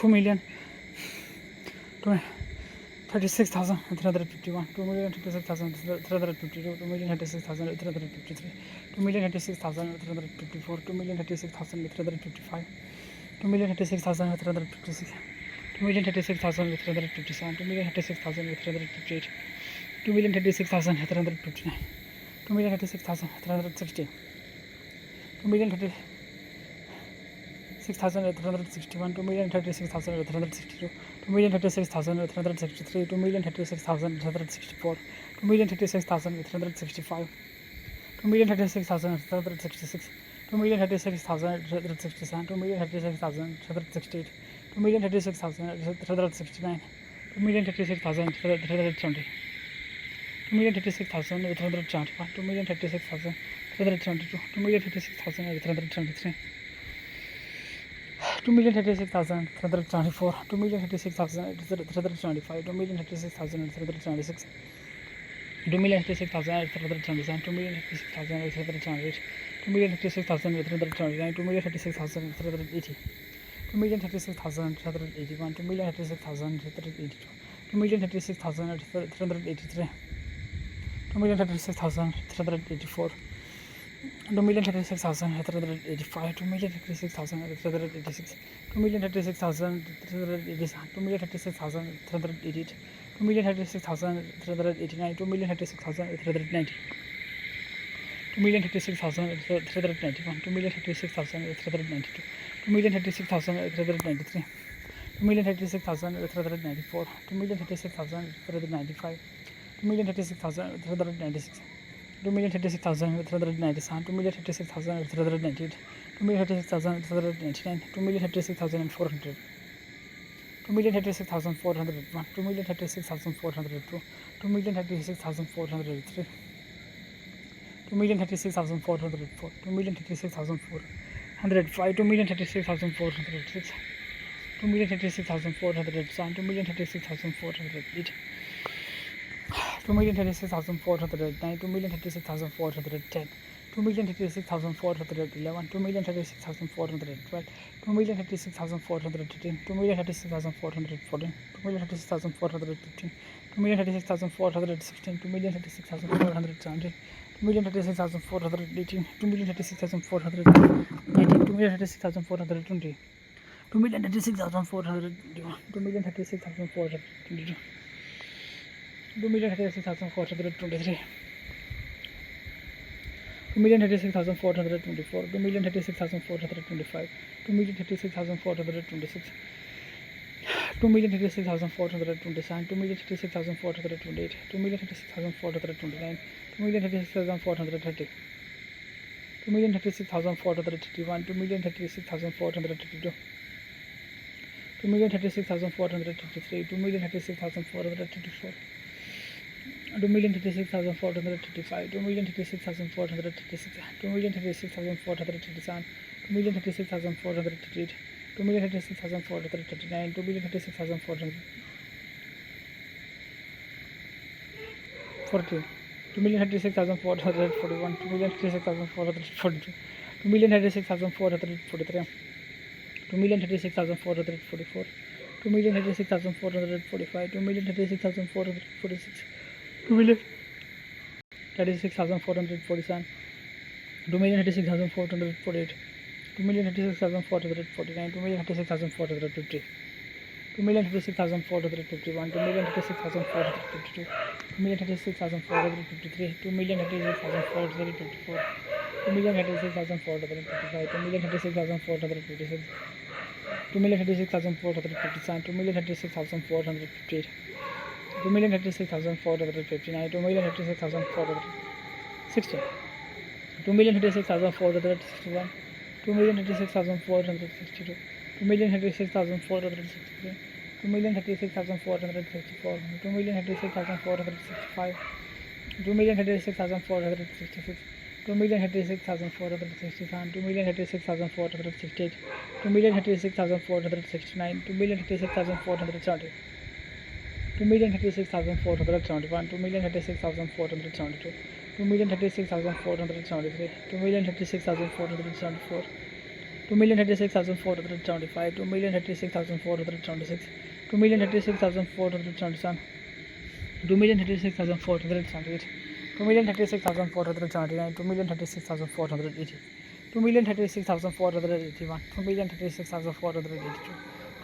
2,36,351, 2,36,352, 2,36,353, 2,36,354, 2,36,355, 2,36,356, 2,36,357, 2,36,358, 2,36,359, 2,36,360, 2,36,361, 2,36,362, 2,36,363, 2,36,364, 2,36,365, 2,36,366, 2,36,367, 2,36,368, 2,36,369, 2,36,370, 2,36,371, 2,36,372, 2,36,373, 2,36,374, 2,36,375, 2,36,376, 2,36,377, 2,36,378, 2,36,379, 2,36,380, 2,36,381, 2,36,382, 2,36,383, 2,36,384, 2,36,385, 2,36,386, 2,36,387, 2,36,388, 2,36,389, 2,36,390, 2,36,391, 2,36,392, 2,36,393, 2,36,394, 2,36,395, 2,36,396, 2,36,397, 2,36,398, 2,36,399, 2,36,400, 2,36,401, 2,36,402, 2,36,403, 2,36,404, 2,36,405, 2,36,406, 2,36,407, 2,36,408, 2,36,409, 2,36,410, 2,36,411, 2,36,412, 2,36,413, 2,36,414, 2,36,415, 2,36,416, 2,36,417, 2,36,418, 2,36,419, 2,36,420, 2,36,421, 2,36,422, 2,36,423, 2,36,424, 2,36,425, 2,36,426, 2,36,427, 2,36,428, 2,36,429, 2,36,430, 2,36,431, 2,36,432, 2,36,433, 2,36,434, 2,36,435, 2,36,436, 2,36,437, 2,36,438, 2,36,439, 2,36,440, 2,36,441, 2,36,442, 2,36,443, 2,36,444, 2,36,445, 2,36,446, 2,36,447, 2,36,448, 2,36,449, 2,36,450, 2,36,451, 2,36,452, 2,36,453, 2,36,454, 2,36,455, 2,36,456, 2,36,457, 2,36,458, 2,36,459, 2,36,460, 2,36,461, 2,36,462, 2,36,463, 2,36,464, 2,36,465, 2,36,466, 2,36,467, 2,36,468, 2,36,469, 2,36,470, 2,36,471, 2,36,472, 2,36,473, 2,36,474, 2,36,475, 2,36,476, 2,36,477, 2,36,478, 2,36,479, 2,36,480, 2,36,481,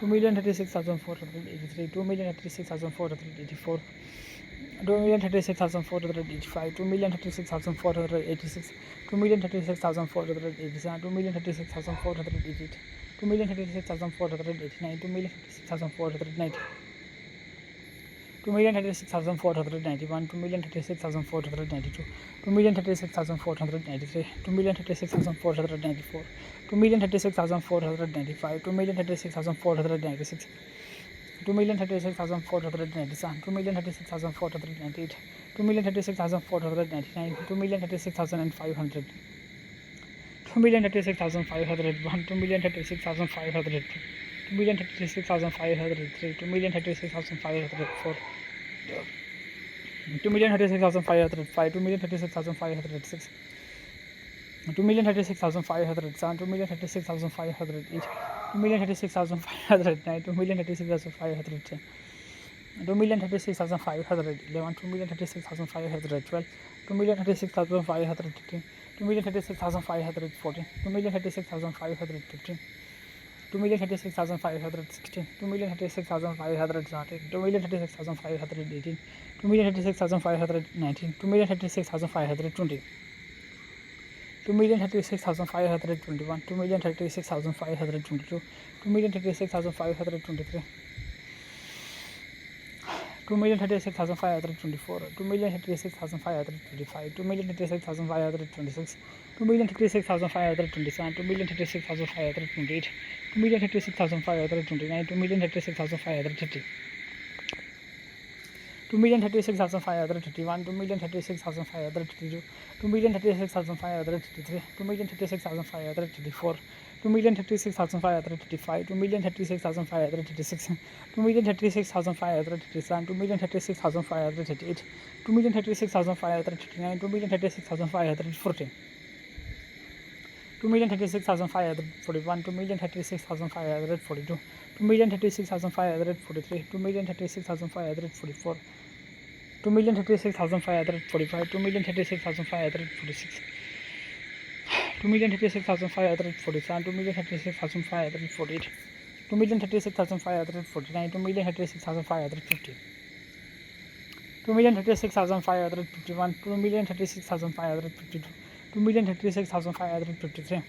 2,36,482, 2,36,483, 2,36,484, 2,36,485, 2,36,486, 2,36,487, 2,36,488, 2,36,489, 2,36,490, 2,36,491, 2,36,492, 2,36,493, 2,36,494, 2,36,495, 2,36,496, 2,36,497, 2,36,498, 2,36,499, 2,36,500, 2,36,501, 2,36,502, 2,36,503, 2,36,504, 2,36,505, 2,36,506, 2,36,507, 2,36,508, 2,36,509, 2,36,510, 2,36,511, 2,36,512, 2,36,513, 2,36,514, 2,36,515, 2,36,516, 2,36,517, 2,36,518, 2,36,519, 2,36,520, 2,36,521, 2,36,522, 2,36,523, 2,36,524, 2,36,525, 2,36,526, 2,36,527, 2,36,528, 2,36,529, 2,36,530, 2,36,531, 2,36,532, 2,36,533, 2,36,534, 2,36,535, 2,36,536, 2,36,537, 2,36,538, 2,36,539, 2,36,540, 2,36,541, 2,36,542, 2,36,543, 2,36,544, 2,36,545, 2,36,546, 2,36,547, 2,36,548, 2,36,549, 2,36,550, 2,36,551, 2,36,552, 2,36,553,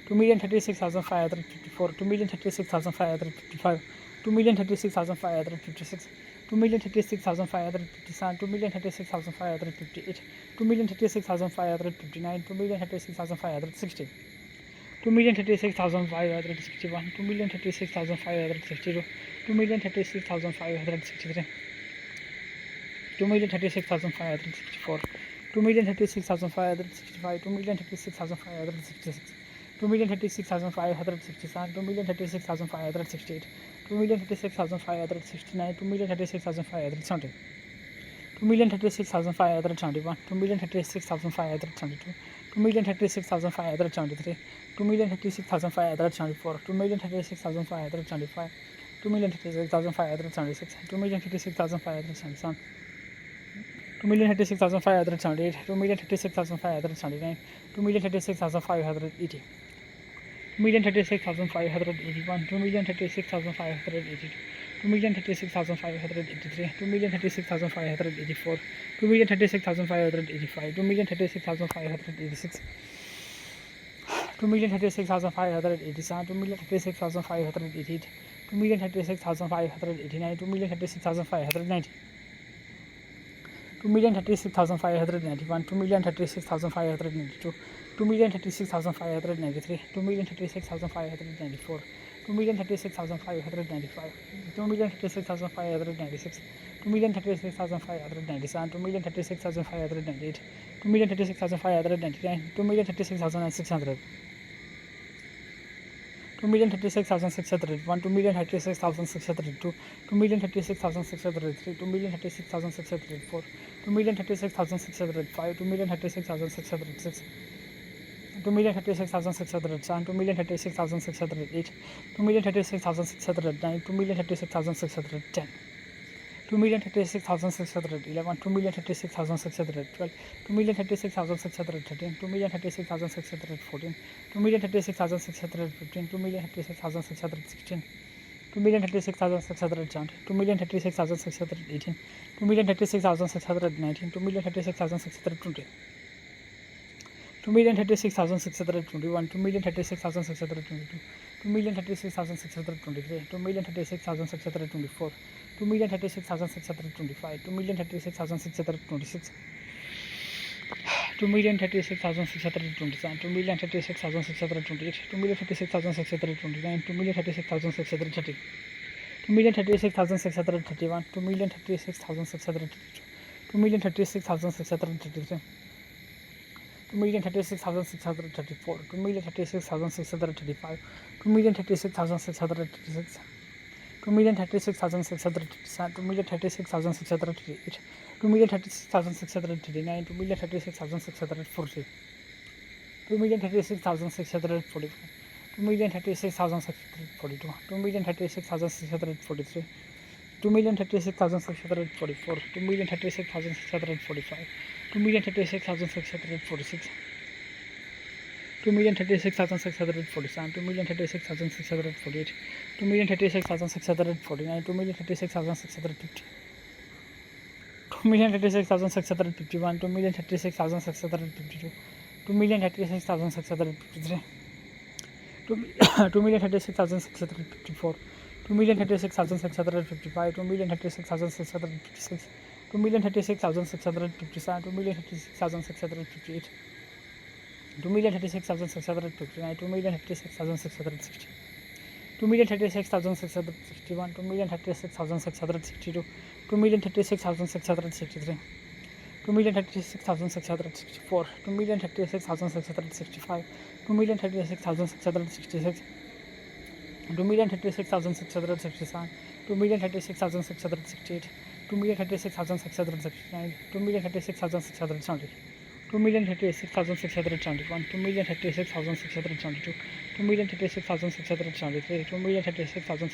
2,36,554, 2,36,555, 2,36,556, 2,36,557, 2,36,558, 2,36,559, 2,36,560, 2,36,561, 2,36,562, 2,36,563, 2,36,564, 2,36,565, 2,36,566, 2,36,567, 2,36,568, 2,36,569, 2,36,570, 2,36,571, 2,36,572, 2,36,573, 2,36,574, 2,36,575, 2,36,576, 2,36,577, 2,36,578, 2,36,579, 2,36,580, 2,36,581, 2,36,582, 2,36,583, 2,36,584, 2,36,585, 2,36,586, 2,36,587, 2,36,588, 2,36,589, 2,36,590, 2,36,591, 2,36,592, 2,36,593, 2,36,594, 2,36,595, 2,36,596, 2,36,597, 2,36,598, 2,36,599, 2,36,600, 2,36,601, 2,36,602, 2,36,603, 2,36,604, 2,36,605, 2,36,606, 2,36,607, 2,36,608, 2,36,609, 2,36,610, 2,36,611, 2,36,612, 2,36,613, 2,36,614, 2,36,615, 2,36,616, 2,36,617, 2,36,618, 2,36,619, 2,36,620, 2,36,621, 2,36,622, 2,36,623, 2,36,624, 2,36,625, 2,36,626, 2,36,627, 2,36,628, 2,36,629, 2,36,630, 2,36,631, 2,36,632, 2,36,633, 2,36,634, 2,36,635, 2,36,636, 2,36,637, 2,36,638, 2,36,639, 2,36,640, 2,36,641, 2,36,642, 2,36,643, 2,36,644, 2,36,645, 2,36,646, 2,36,647, 2,36,648, 2,36,649, 2,36,650, 2,36,651, 2,36,652, 2,36,653, 2,36,654, 2,36,655, 2,36,656, 2,36,657, 2,36,658, 2,36,659, 2,36,660, 2,36,661, 2,36,662, 2,36,663, 2,36,664, 2,36,665, 2,36,666, 2,36,667, 2,36,668, 2,36,669, 2,36,670, 2,36,671, 2,36,672, 2,36,673,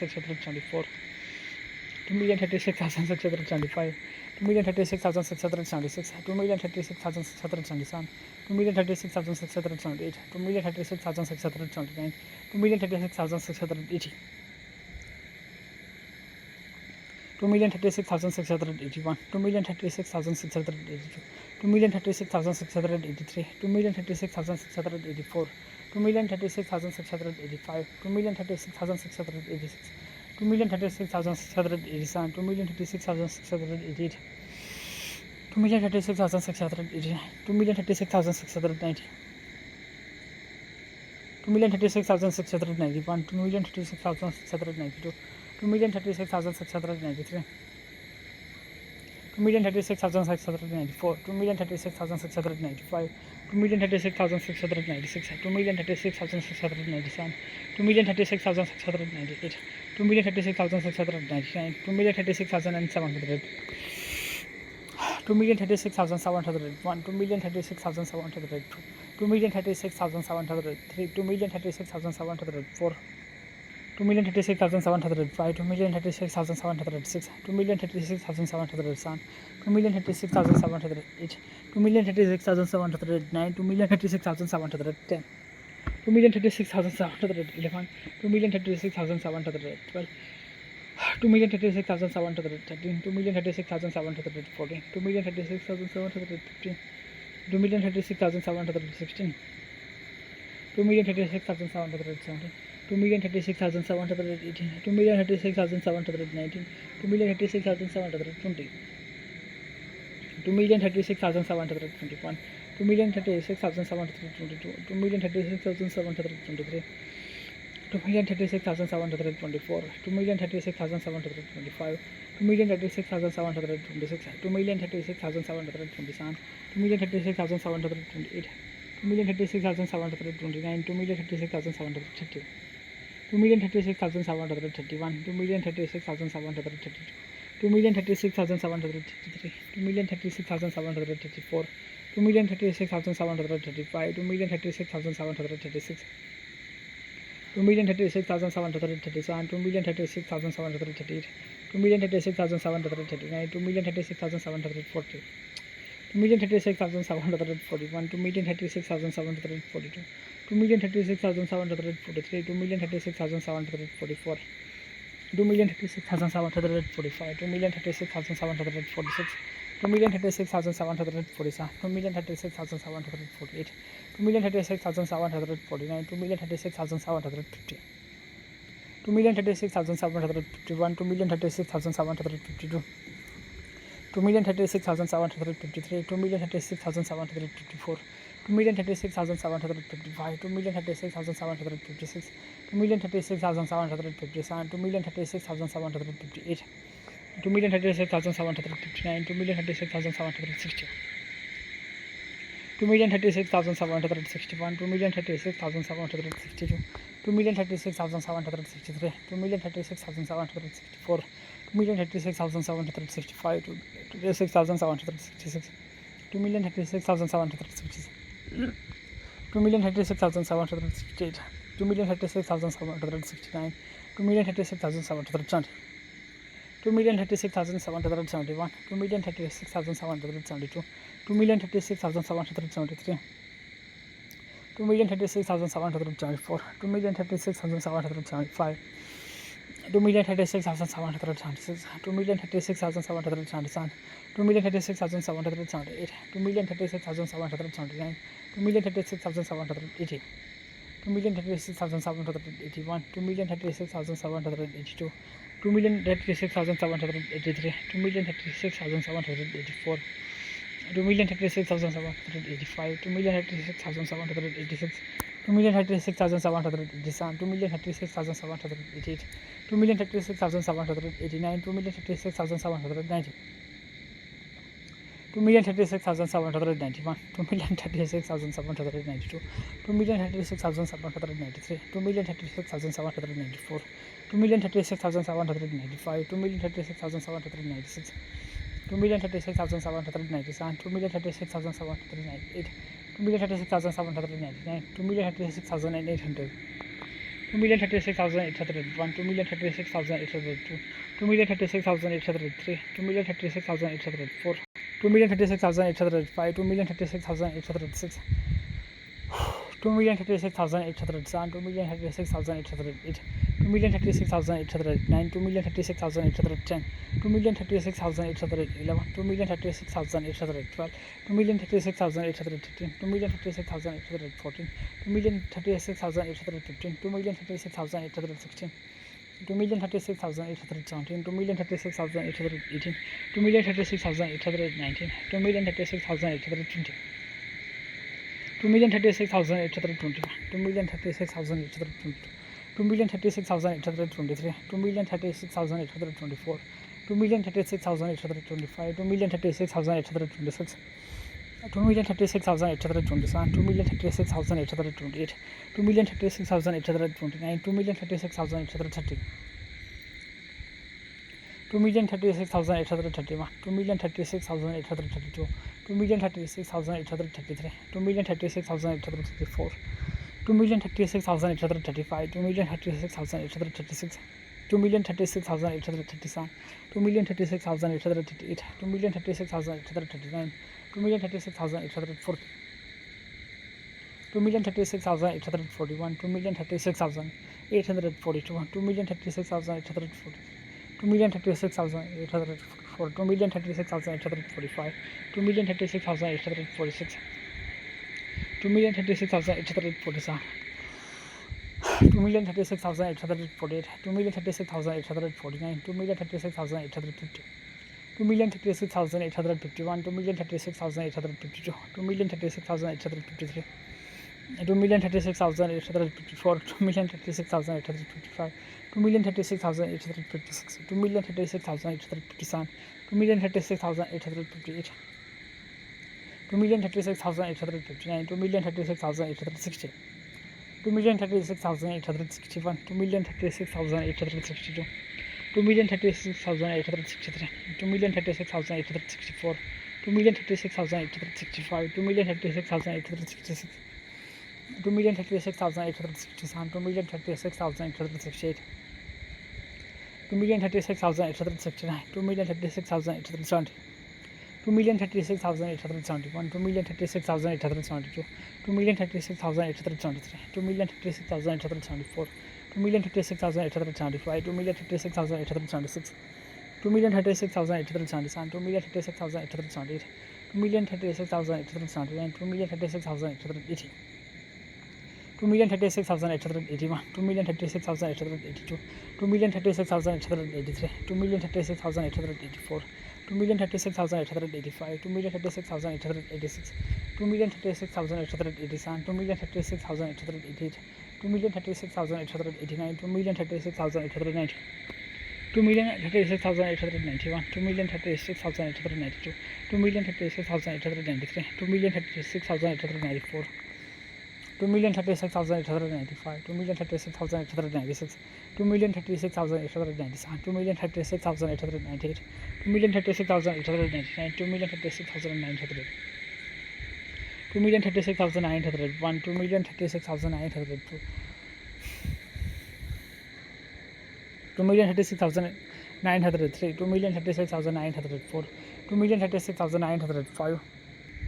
2,36,674, 2,36,675, 2,36,676, 2,36,677, 2,36,678, 2,36,679, 2,36,680, 2,36,681, 2,36,682, 2,36,683, 2,36,684, 2,36,685, 2,36,686, 2,36,687, 2,36,688, 2,36,689, 2,36,690, 2,36,691, 2,36,692, 2,36,693, 2,36,694, 2,36,695, 2,36,696, 2,36,697, 2,36,698, 2,36,699, 2,36,700, 2,36,701, 2,36,702, 2,36,703, 2,36,704, 2,36,705, 2,36,706, 2,36,707, 2,36,708, 2,36,709, 2,36,710, 2,36,711, 2,36,712, 2,36,713, 2,36,714, 2,36,715, 2,36,716, 2,36,717, 2,36,718, 2,36,719, 2,36,720, 2,36,721, 2,36,722, 2,36,723, 2,36,724, 2,36,725, 2,36,726, 2,36,727, 2,36,728, 2,36,729, 2,36,730, 2,36,731, 2,36,732, 2,36,733, 2,36,734, 2,36,735, 2,36,736, 2,36,737, 2,36,738, 2,36,739, 2,36,740, 2,36,741, 2,36,742, 2,36,743, 2,36,744, 2,36,745, 2,36,746, 2,36,747, 2,36,748, 2,36,749, 2,36,750, 2,36,751, 2,36,752, 2,36,753, 2,36,754, 2,36,755, 2,36,756, 2,36,757, 2,36,758, 2,36,759, 2,36,760, 2,36,761, 2,36,762, 2,36,763, 2,36,764, 2,36,765, 2,36,766, 2,36,766, 2,36,768, 2,36,769, 2,36,770, 2,36,771, 2,36,772, 2,36,773, 2,36,774, 2,36,775, 2,36,776, 2,36,777, 2,36,778, 2,36,779, 2,36,780, 2,36,781, 2,36,782, 2,36,783, 2,36,784, 2,36,785, 2,36,786, 2,36,787, 2,36,788, 2,36,789, 2,36,790, 2,36,791, 2,36,792, 2,36,793, 2,36,794, 2,36,795, 2,36,796, 2,36,797, 2,36,798, 2,36,799, 2,36,800, 2,36,801, 2,36,802, 2,36,803, 2,36,804, 2,36,805, 2,36,806, 2,36,807, 2,36,808, 2,36,809, 2,36,810, 2,36,811, 2,36,812, 2,36,813, 2,36,814, 2,36,815, 2,36,816, 2,36,817, 2,36,818, 2,36,819, 2,36,820, 2,36,821, 2,36,822, 2,36,823, 2,36,824, 2,36,825, 2,36,826, 2,36,827, 2,36,828, 2,36,829, 2,36,830, 2,36,831, 2,36,832, 2,36,833, 2,36,834, 2,36,835, 2,36,836, 2,36,837, 2,36,838, 2,36,839, 2,36,840, 2,36,841, 2,36,842, 2,36,840, 2,36,844, 2,36,845, 2,36,846, 2,36,847, 2,36,848, 2,36,849, 2,36,850, 2,36,851, 2,36,852, 2,36,853, 2,36,854, 2,36,855, 2,36,856, 2,36,857, 2,36,858, 2,36,859, 2,36,860, 2,36,861, 2,36,862, 2,36,863, 2,36,864, 2,36,865, 2,36,866, 2,36,867, 2,36,868, 2,36,869, 2,36,870, 2,36,871, 2,36,872, 2,36,873, 2,36,874, 2,36,875, 2,36,876, 2,36,877, 2,36,878, 2,36,879, 2,36,880, 2,36,881, 2,36,882, 2,36,883, 2,36,884, 2,36,885, 2,36,886, 2,36,887, 2,36,888, 2,36,889, 2,36,890, 2,36,891, 2,36,892, 2,36,893, 2,36,894, 2,36,895, 2,36,896, 2,36,897, 2,36,898, 2,36,899, 2,36,900, 2,36,901, 2,36,902, 2,36,903, 2,36,904,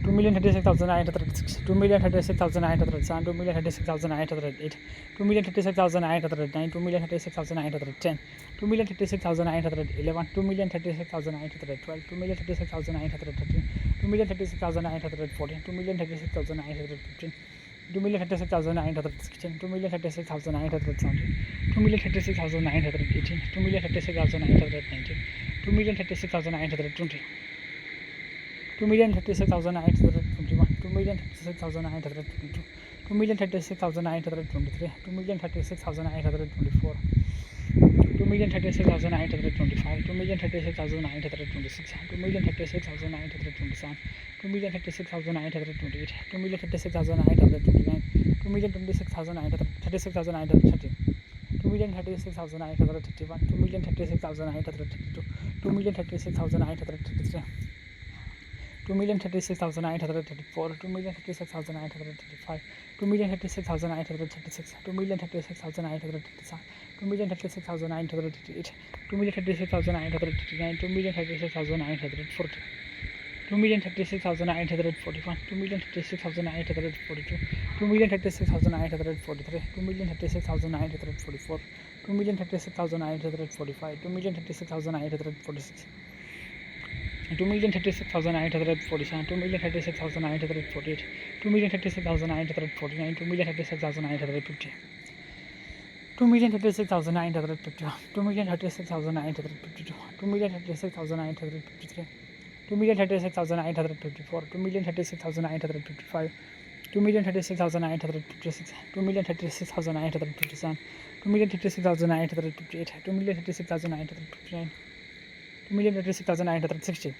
2,36,905, 2,36,906, 2,36,907, 2,36,908, 2,36,909, 2,36,910, 2,36,911, 2,36,912, 2,36,913, 2,36,914, 2,36,915, 2,36,916, 2,36,917, 2,36,918, 2,36,919, 2,36,920, 2,36,921, 2,36,922, 2,36,923, 2,36,924, 2,36,925, 2,36,926, 2,36,927, 2,36,928, 2,36,929, 2,36,930, 2,36,931, 2,36,932, 2,36,933, 2,36,934, 2,36,935, 2,36,936, 2,36,937, 2,36,938, 2,36,939, 2,36,940, 2,36,941, 2,36,942, 2,36,943, 2,36,944, 2,36,945, 2,36,946, 2,36,947, 2,36,948, 2,36,949, 2,36,950, 2,36,951, 2,36,952, 2,36,953, 2,36,954, 2,36,955, 2,36,956, 2,36,957, 2,36,958, 2,36,959, 2,36,960.